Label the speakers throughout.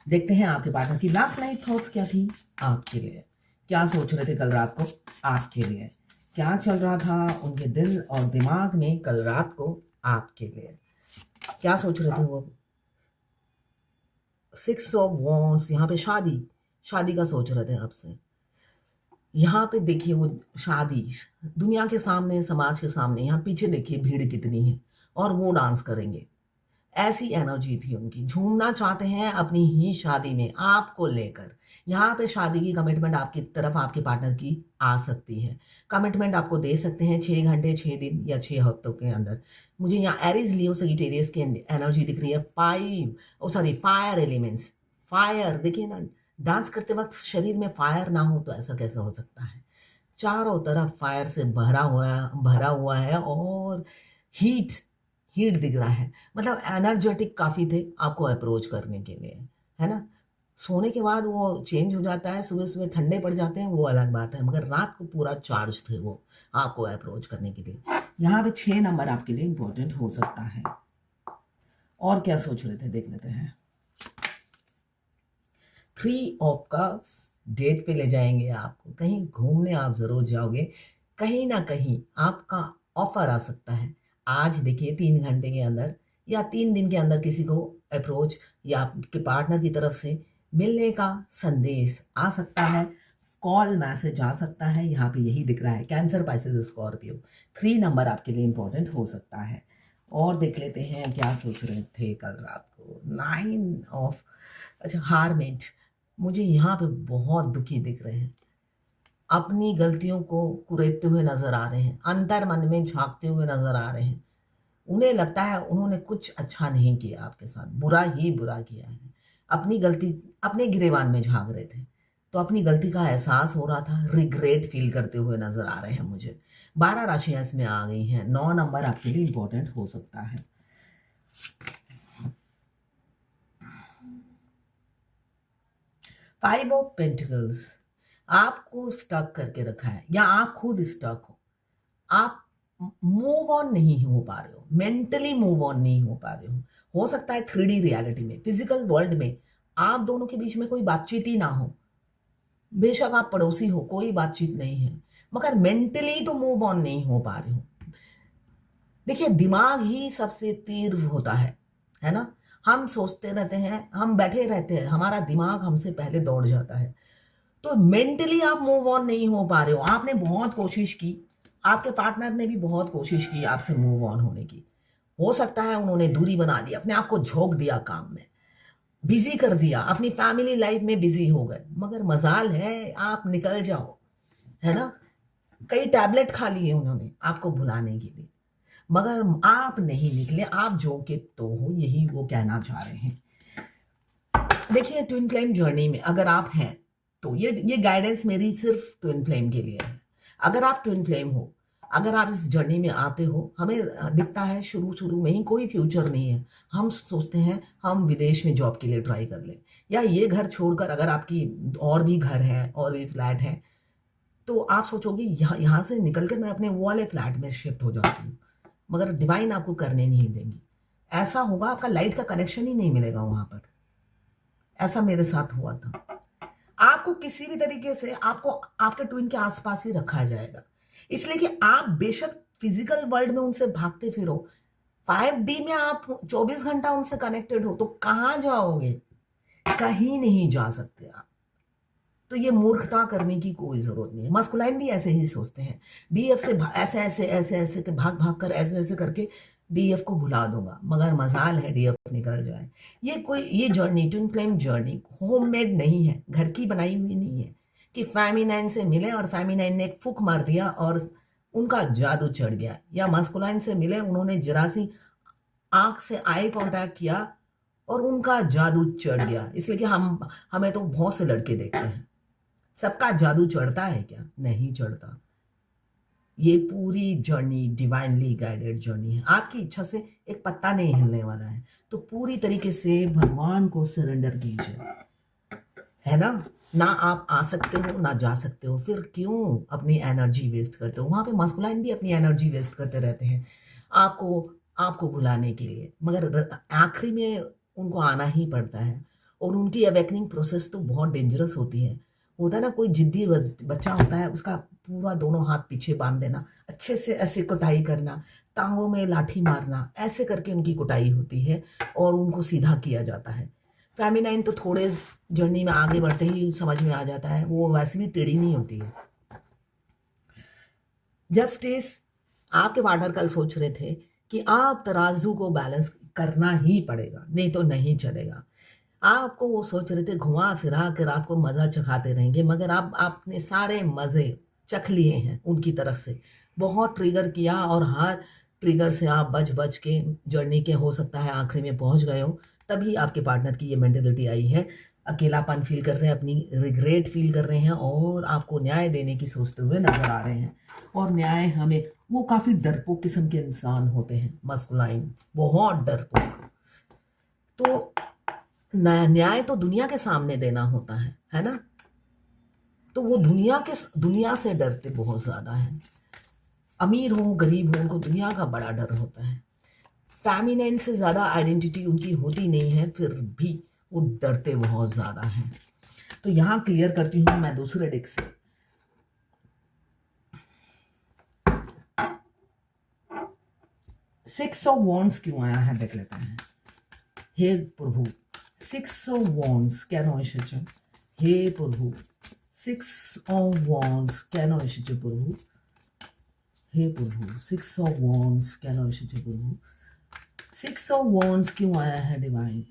Speaker 1: देखते हैं आपके पार्टनर की लास्ट नाइट थॉट्स क्या थी आपके लिए। क्या सोच रहे थे कल रात को आपके लिए, क्या चल रहा था उनके दिल और दिमाग में कल रात को आपके लिए, क्या सोच रहे थे वो। 6 ऑफ वॉन्ड्स, यहाँ पे शादी, शादी का सोच रहे थे आपसे। यहाँ पे देखिए वो शादी, दुनिया के सामने, समाज के सामने, यहाँ पीछे देखिए भीड़ कितनी है और वो डांस करेंगे। ऐसी एनर्जी थी उनकी, झूमना चाहते हैं अपनी ही शादी में आपको लेकर। यहाँ पे शादी की कमिटमेंट आपकी तरफ आपके पार्टनर की आ सकती है। कमिटमेंट आपको दे सकते हैं 6 घंटे, 6 दिन या 6 हफ्तों के अंदर। मुझे यहाँ एरीज, लियो, सजिटेरियस की एनर्जी दिख रही है। फायर एलिमेंट्स, फायर देखिए ना, डांस करते वक्त शरीर में फायर ना हो तो ऐसा कैसे हो सकता है। चारों तरफ फायर से भरा हुआ है और हीट हीट दिख रहा है। मतलब एनर्जेटिक काफ़ी थे आपको अप्रोच करने के लिए, है ना। सोने के बाद वो चेंज हो जाता है, सुबह सुबह ठंडे पड़ जाते हैं, वो अलग बात है, मगर रात को पूरा चार्ज थे वो आपको अप्रोच करने के लिए। यहाँ पे 6 नंबर आपके लिए इंपॉर्टेंट हो सकता है। और क्या सोच रहे थे देख लेते हैं। 3 ऑफ कप्स, डेट पे ले जाएंगे आपको, कहीं घूमने आप जरूर जाओगे, कहीं ना कहीं आपका ऑफर आ सकता है। आज देखिए 3 घंटे के अंदर या 3 दिन के अंदर किसी को अप्रोच या आपके पार्टनर की तरफ से मिलने का संदेश आ सकता है, कॉल मैसेज आ सकता है। यहाँ पे यही दिख रहा है, कैंसर, पाइसेस, स्कॉर्पियो। 3 नंबर आपके लिए इंपॉर्टेंट हो सकता है। और देख लेते हैं क्या सोच रहे थे कल रात को। 9 ऑफ, अच्छा, हारमेट, मुझे यहाँ पे बहुत दुखी दिख रहे हैं, अपनी गलतियों को कुरेदते हुए नजर आ रहे हैं, अंतर मन में झांकते हुए नजर आ रहे हैं। उन्हें लगता है उन्होंने कुछ अच्छा नहीं किया आपके साथ, बुरा ही बुरा किया है। अपनी गलती, अपने गिरेबान में झांक रहे थे, तो अपनी गलती का एहसास हो रहा था, रिग्रेट फील करते हुए नजर आ रहे हैं मुझे। 12 राशियां इसमें आ गई हैं। 9 नंबर आपके लिए इंपॉर्टेंट हो सकता है। 5 ऑफ पेंटिकल्स, आपको स्टक करके रखा है या आप खुद स्टक हो। आप मूव ऑन नहीं हो पा रहे हो, मेंटली मूव ऑन नहीं हो पा रहे हो सकता है 3D रियलिटी में, फिजिकल वर्ल्ड में आप दोनों के बीच में कोई बातचीत ही ना हो। बेशक आप पड़ोसी हो, कोई बातचीत नहीं है, मगर मेंटली तो मूव ऑन नहीं हो पा रहे हो। देखिए दिमाग ही सबसे तीव्र होता है ना। हम सोचते रहते हैं, हम बैठे रहते हैं, हमारा दिमाग हमसे पहले दौड़ जाता है। तो मेंटली आप मूव ऑन नहीं हो पा रहे हो। आपने बहुत कोशिश की, आपके पार्टनर ने भी बहुत कोशिश की आपसे मूव ऑन होने की। हो सकता है उन्होंने दूरी बना ली, अपने आप को झोंक दिया काम में, बिजी कर दिया, अपनी फैमिली लाइफ में बिजी हो गए, मगर मजाल है आप निकल जाओ, है ना। कई टैबलेट खा लिए उन्होंने आपको भुलाने के लिए, मगर आप नहीं निकले, आप जो के तो हो, यही वो कहना चाह रहे हैं। देखिए ट्विन फ्लेम जर्नी में अगर आप हैं तो ये गाइडेंस मेरी सिर्फ ट्विन फ्लेम के लिए है। अगर आप ट्विन फ्लेम हो, अगर आप इस जर्नी में आते हो, हमें दिखता है शुरू शुरू में ही कोई फ्यूचर नहीं है। हम सोचते हैं हम विदेश में जॉब के लिए ट्राई कर लें, या ये घर छोड़कर अगर आपकी और भी घर है और भी फ्लैट है, तो आप सोचोगे यहाँ से निकल कर मैं अपने वो वाले फ्लैट में शिफ्ट हो जाती हूँ, मगर डिवाइन आपको करने नहीं देंगी। ऐसा होगा, आपका लाइट का कनेक्शन ही नहीं मिलेगा वहां पर। ऐसा मेरे साथ हुआ था। आपको किसी भी तरीके से आपको आपके ट्विन के आसपास ही रखा जाएगा, इसलिए कि आप बेशक फिजिकल वर्ल्ड में उनसे भागते फिरो, 5D में आप 24 घंटा उनसे कनेक्टेड हो, तो कहां जाओगे, कहीं नहीं जा सकते आप। तो ये मूर्खता करने की कोई जरूरत नहीं है। मस्कुलाइन भी ऐसे ही सोचते हैं, डीएफ से ऐसे ऐसे ऐसे ऐसे के भाग भाग कर ऐसे ऐसे करके डीएफ को भुला दूंगा, मगर मजाल है डीएफ निकल जाए। ये journey, twin flame journey homemade नहीं है, घर की बनाई हुई नहीं है कि फेमिनाइन से मिले और फेमिनाइन ने एक फूक मार दिया और उनका जादू चढ़ गया, या मस्कुलाइन से मिले, उन्होंने जरा सी आंख से आई कांटेक्ट किया और उनका जादू चढ़ गया। इसलिए कि हमें तो बहुत से लड़के देखते हैं, सबका जादू चढ़ता है क्या? नहीं चढ़ता। ये पूरी जर्नी डिवाइनली गाइडेड जर्नी है। आपकी इच्छा से एक पत्ता नहीं हिलने वाला है, तो पूरी तरीके से भगवान को सरेंडर कीजिए, है ना। ना आप आ सकते हो ना जा सकते हो, फिर क्यों अपनी एनर्जी वेस्ट करते हो? वहां पे मस्कुलाइन भी अपनी एनर्जी वेस्ट करते रहते हैं आपको आपको भुलाने के लिए, मगर आखिरी में उनको आना ही पड़ता है। और उनकी अवेकनिंग प्रोसेस तो बहुत डेंजरस होती है। होता है ना, कोई जिद्दी बच्चा होता है, उसका पूरा दोनों हाथ पीछे बांध देना, अच्छे से ऐसे कुटाई करना, टांगों में लाठी मारना, ऐसे करके उनकी कुटाई होती है और उनको सीधा किया जाता है। फेमिनाइन तो थोड़े जर्नी में आगे बढ़ते ही समझ में आ जाता है, वो वैसे भी टेढ़ी नहीं होती है। जस्टिस, आपके पार्टनर कल सोच रहे थे कि आप तराजू को बैलेंस करना ही पड़ेगा, नहीं तो नहीं चलेगा। आपको वो सोच रहे थे घुमा फिरा कर आपको मज़ा चखाते रहेंगे, मगर अब आपने सारे मज़े चख लिए हैं उनकी तरफ से। बहुत ट्रिगर किया और हर ट्रिगर से आप बच बच के जर्नी के हो सकता है आखिरी में पहुंच गए हो, तभी आपके पार्टनर की ये मेंटेलिटी आई है। अकेलापन फील कर रहे हैं, अपनी रिग्रेट फील कर रहे हैं और आपको न्याय देने की सोचते हुए नजर आ रहे हैं। और न्याय हमें, वो काफ़ी डरपोक किस्म के इंसान होते हैं, मस्कुलाइन, बहुत डरपोक। तो न्याय तो दुनिया के सामने देना होता है ना, तो वो दुनिया से डरते बहुत ज़्यादा हैं। अमीर हो गरीब हो, उनको दुनिया का बड़ा डर होता है। फेमिनाइन से ज़्यादा आइडेंटिटी उनकी होती नहीं है, फिर भी वो डरते बहुत ज़्यादा हैं। तो यहाँ क्लियर करती हूँ मैं दूसरे डेक से। सिक्स ऑफ वॉन्ड्स क्यों आया है देख लेते हैं। हे प्रभु, सिक्स ऑफ वॉन्ड्स কেন এসেছে? हे प्रभु, सिक्स ऑफ वॉन्ड्स কেন এসেছে प्रभु? हे प्रभु, सिक्स ऑफ वॉन्ड्स কেন এসেছে प्रभु? सिक्स ऑफ वॉन्ड्स क्यों आया है डिवाइन?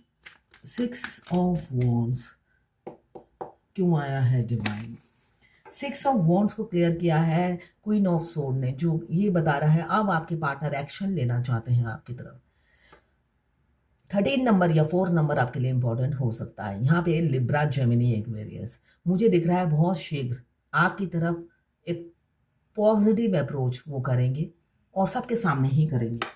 Speaker 1: सिक्स ऑफ वॉन्ड्स क्यों आया है डिवाइन? सिक्स ऑफ वॉन्ड्स को क्लियर किया है क्वीन ऑफ सोर्ड ने, जो ये बता रहा है अब आपके पार्टनर एक्शन लेना चाहते हैं आपकी तरफ। 13 नंबर या 4 नंबर आपके लिए इंपॉर्टेंट हो सकता है। यहाँ पे लिब्रा, जेमिनी, एक्वेरियस मुझे दिख रहा है बहुत शीघ्र आपकी तरफ एक पॉजिटिव अप्रोच वो करेंगे और सबके सामने ही करेंगे।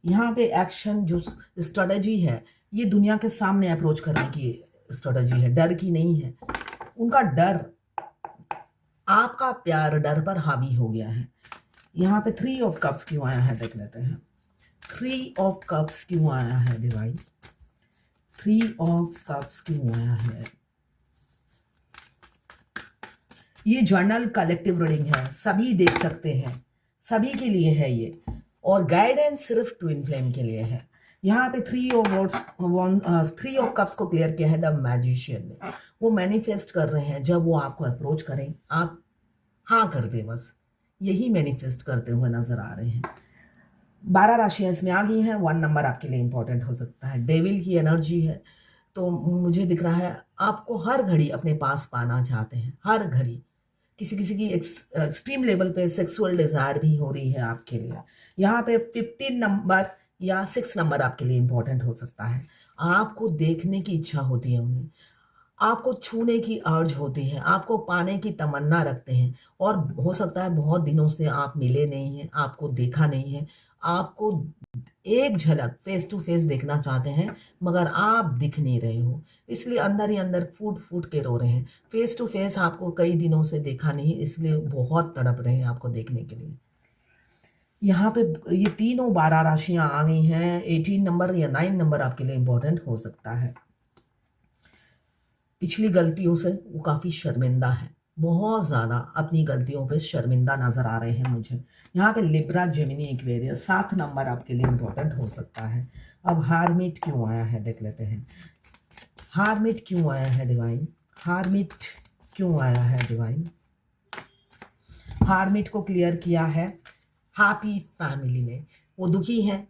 Speaker 1: यहाँ पे एक्शन जो स्ट्रेटजी है, ये दुनिया के सामने अप्रोच करने की स्ट्रेटजी है, डर की नहीं है। उनका डर, आपका प्यार डर पर हावी हो गया है। यहाँ पे 3 ऑफ कप्स क्यों आया है देख लेते हैं। 3 ऑफ कप्स क्यों आया है डिवाइन? 3 ऑफ कप्स क्यों आया है? ये जर्नल कलेक्टिव रीडिंग है, सभी देख सकते हैं, सभी के लिए है ये, और गाइडेंस सिर्फ ट्विन फ्लेम के लिए है। यहाँ पे 3 ऑफ कप्स को क्लियर किया है द मैजिशियन ने। वो मैनिफेस्ट कर रहे हैं, जब वो आपको अप्रोच करें आप हाँ कर दे, बस यही मैनिफेस्ट करते हुए नजर आ रहे हैं। 12 राशियां इसमें आ गई हैं। 1 नंबर आपके लिए इंपॉर्टेंट हो सकता है। डेविल की एनर्जी है, तो मुझे दिख रहा है आपको हर घड़ी अपने पास पाना चाहते हैं, हर घड़ी। किसी किसी की एक्सट्रीम लेवल पे सेक्सुअल डिजायर भी हो रही है आपके लिए। यहाँ पे 15 नंबर या 6 नंबर आपके लिए इंपॉर्टेंट हो सकता है। आपको देखने की इच्छा होती है उन्हें, आपको छूने की अर्ज होती है, आपको पाने की तमन्ना रखते हैं, और हो सकता है बहुत दिनों से आप मिले नहीं हैं, आपको देखा नहीं है, आपको एक झलक फेस टू फेस देखना चाहते हैं, मगर आप दिख नहीं रहे हो, इसलिए अंदर ही अंदर फूट फूट के रो रहे हैं। फेस टू फेस आपको कई दिनों से देखा नहीं, इसलिए बहुत तड़प रहे हैं आपको देखने के लिए। यहाँ पे ये तीनों 12 राशियां आ गई हैं। 18 नंबर या 9 नंबर आपके लिए इंपॉर्टेंट हो सकता है। पिछली गलतियों से वो काफ़ी शर्मिंदा है, बहुत ज़्यादा अपनी गलतियों पे शर्मिंदा नज़र आ रहे हैं मुझे। यहाँ पे लिब्रा, जेमिनी, एक्वेरियस 7 नंबर आपके लिए इंपॉर्टेंट हो सकता है। अब हारमिट क्यों आया है देख लेते हैं। हारमिट क्यों आया है डिवाइन? हारमिट क्यों आया है डिवाइन? हारमिट को क्लियर किया है हैप्पी फैमिली ने। वो दुखी हैं,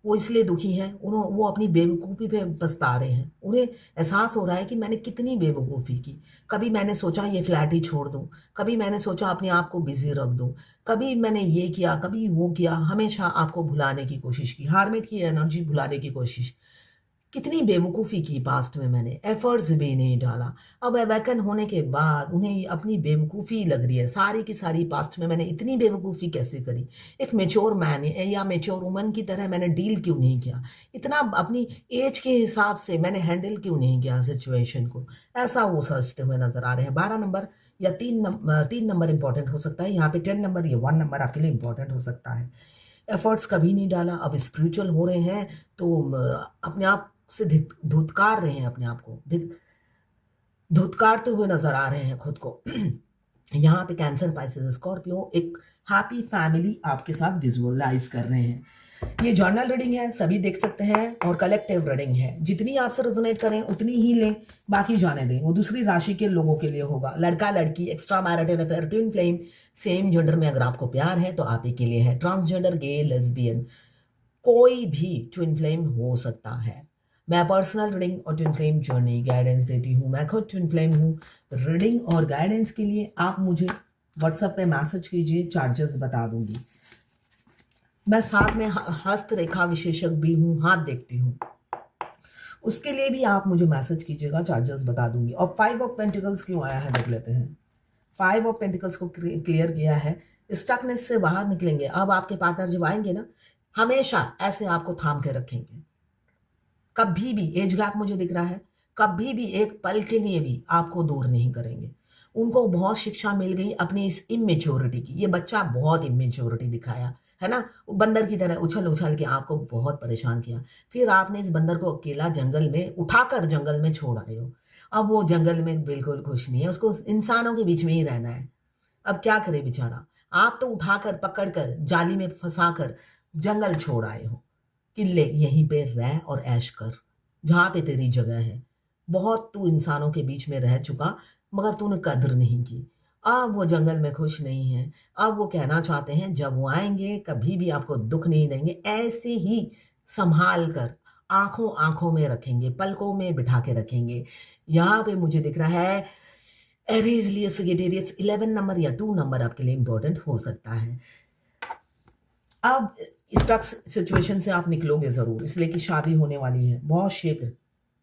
Speaker 1: वो इसलिए दुखी हैं, वो अपनी बेवकूफ़ी पे पछता रहे हैं। उन्हें एहसास हो रहा है कि मैंने कितनी बेवकूफ़ी की। कभी मैंने सोचा ये फ्लैट ही छोड़ दूँ, कभी मैंने सोचा अपने आप को बिजी रख दूँ, कभी मैंने ये किया, कभी वो किया, हमेशा आपको भुलाने की कोशिश की। हारमिट की एनर्जी भुलाने की कोशिश, कितनी बेवकूफ़ी की पास्ट में, मैंने एफर्ट्स भी नहीं डाला। अब अवेकन होने के बाद उन्हें अपनी बेवकूफ़ी लग रही है, सारी की सारी पास्ट में मैंने इतनी बेवकूफ़ी कैसे करी, एक मेच्योर मैन या मेच्योर वुमन की तरह मैंने डील क्यों नहीं किया, इतना अपनी एज के हिसाब से मैंने हैंडल क्यों नहीं किया सिचुएशन को, ऐसा वो सोचते हुए नजर आ रहे हैं। 12 नंबर या 3 नंबर इंपॉर्टेंट हो सकता है। यहाँ पे 10 नंबर या 1 नंबर आपके लिए इंपॉर्टेंट हो सकता है। एफर्ट्स कभी नहीं डाला, अब स्पिरिचुअल हो रहे हैं, तो अपने आप से धुतकार रहे हैं अपने आप को, धुतकारते हुए नजर आ रहे हैं खुद को। यहाँ पे कैंसर, पाइसेस, स्कॉर्पियो एक हैप्पी फैमिली आपके साथ विजुअलाइज कर रहे हैं। ये जर्नल रीडिंग है, सभी देख सकते हैं, और कलेक्टिव रीडिंग है। जितनी आपसे रेजोनेट करें उतनी ही लें, बाकी जाने दें। वो दूसरी राशि के लोगों के लिए होगा। लड़का लड़की, extra marital affair, twin flame, same gender में अगर आपको प्यार है तो आप ही के लिए है। ट्रांसजेंडर, गे, लेस्बियन, कोई भी ट्विन फ्लेम हो सकता है। मैं पर्सनल रीडिंग और ट्विन फ्लेम जर्नी गाइडेंस देती हूँ। मैं खुद ट्विन फ्लेम हूँ। रीडिंग और गाइडेंस के लिए आप मुझे व्हाट्सएप पे मैसेज कीजिए, चार्जेस बता दूंगी। मैं साथ में हस्तरेखा विशेषज्ञ भी हूँ, हाथ देखती हूँ, उसके लिए भी आप मुझे मैसेज कीजिएगा, चार्जेस बता दूंगी। और 5 ऑफ पेंटिकल्स क्यों आया है देख लेते हैं। 5 ऑफ पेंटिकल्स को क्लियर किया है, स्टकनेस से बाहर निकलेंगे। अब आपके पार्टनर जब आएंगे ना, हमेशा ऐसे आपको थाम के रखेंगे। कभी भी, एज गैप मुझे दिख रहा है, कभी भी एक पल के लिए भी आपको दूर नहीं करेंगे। उनको बहुत शिक्षा मिल गई अपनी इस इमेच्योरिटी की। ये बच्चा बहुत इमेच्योरिटी दिखाया है ना, बंदर की तरह उछल उछल के आपको बहुत परेशान किया। फिर आपने इस बंदर को अकेला जंगल में उठाकर जंगल में छोड़ आए हो। अब वो जंगल में बिल्कुल खुश नहीं है, उसको इंसानों के बीच में ही रहना है। अब क्या करे बेचारा। आप तो उठाकर पकड़कर जाली में फंसाकर जंगल छोड़ आए हो कि ले यहीं पे रह और ऐश कर, जहाँ पे तेरी जगह है। बहुत तू इंसानों के बीच में रह चुका, मगर तूने कदर नहीं की। अब वो जंगल में खुश नहीं है। अब वो कहना चाहते हैं जब वो आएंगे कभी भी आपको दुख नहीं देंगे, ऐसे ही संभाल कर आंखों आंखों में रखेंगे, पलकों में बिठा के रखेंगे। यहाँ पे मुझे दिख रहा है एरीज, लियो, सजिटेरियस, 11 नंबर या 2 नंबर आपके लिए इंपॉर्टेंट हो सकता है। अब स्टक सिचुएशन से आप निकलोगे जरूर, इसलिए कि शादी होने वाली है बहुत शीघ्र।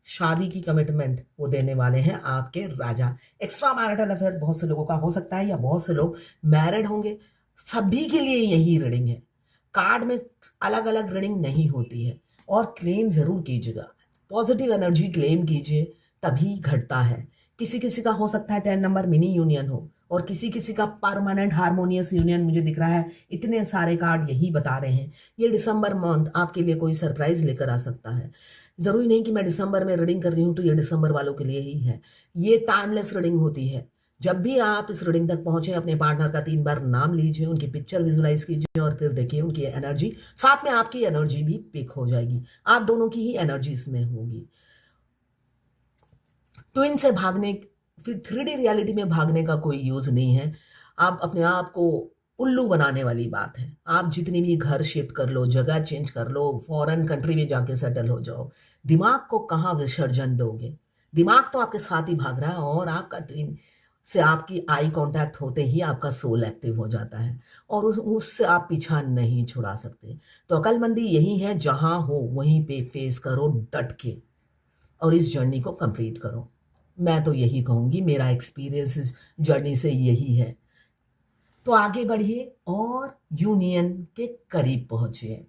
Speaker 1: शादी की कमिटमेंट वो देने वाले हैं आपके राजा। एक्स्ट्रा मैरिटल अफेयर बहुत से लोगों का हो सकता है, या बहुत से लोग मैरिड होंगे। सभी के लिए यही रीडिंग है। कार्ड में अलग अलग रीडिंग नहीं होती है। और क्लेम जरूर कीजिएगा, पॉजिटिव एनर्जी क्लेम कीजिए, तभी घटता है। किसी किसी का हो सकता है 10 नंबर मिनी यूनियन हो, और किसी किसी का परमानेंट हार्मोनियस यूनियन मुझे दिख रहा है। इतने सारे कार्ड यही बता रहे हैं। ये दिसंबर मंथ आपके लिए कोई सरप्राइज लेकर आ सकता है। जरूरी नहीं कि मैं दिसंबर में रीडिंग कर रही हूँ तो ये दिसंबर वालों के लिए ही है। ये टाइमलेस रीडिंग होती है। जब भी आप इस रीडिंग तक पहुंचे, अपने पार्टनर का 3 बार नाम लीजिए, उनकी पिक्चर विजुलाइज कीजिए, और फिर देखिए उनकी एनर्जी, साथ में आपकी एनर्जी भी पिक हो जाएगी। आप दोनों की ही एनर्जी इसमें होगी। ट्विन से भागने, फिर 3D रियलिटी में भागने का कोई यूज नहीं है। आप अपने आप को उल्लू बनाने वाली बात है। आप जितनी भी घर शिफ्ट कर लो, जगह चेंज कर लो, फॉरेन कंट्री में जाके सेटल हो जाओ, दिमाग को कहाँ विसर्जन दोगे। दिमाग तो आपके साथ ही भाग रहा है, और आपका ट्विन से आपकी आई कांटेक्ट होते ही आपका सोल एक्टिव हो जाता है, और उससे आप पीछा नहीं छुड़ा सकते। तो अकलमंदी यही है, जहां हो वहीं पे फेस करो डट के, और इस जर्नी को कंप्लीट करो। मैं तो यही कहूँगी, मेरा एक्सपीरियंस इस जर्नी से यही है। तो आगे बढ़िए और यूनियन के करीब पहुंचिए।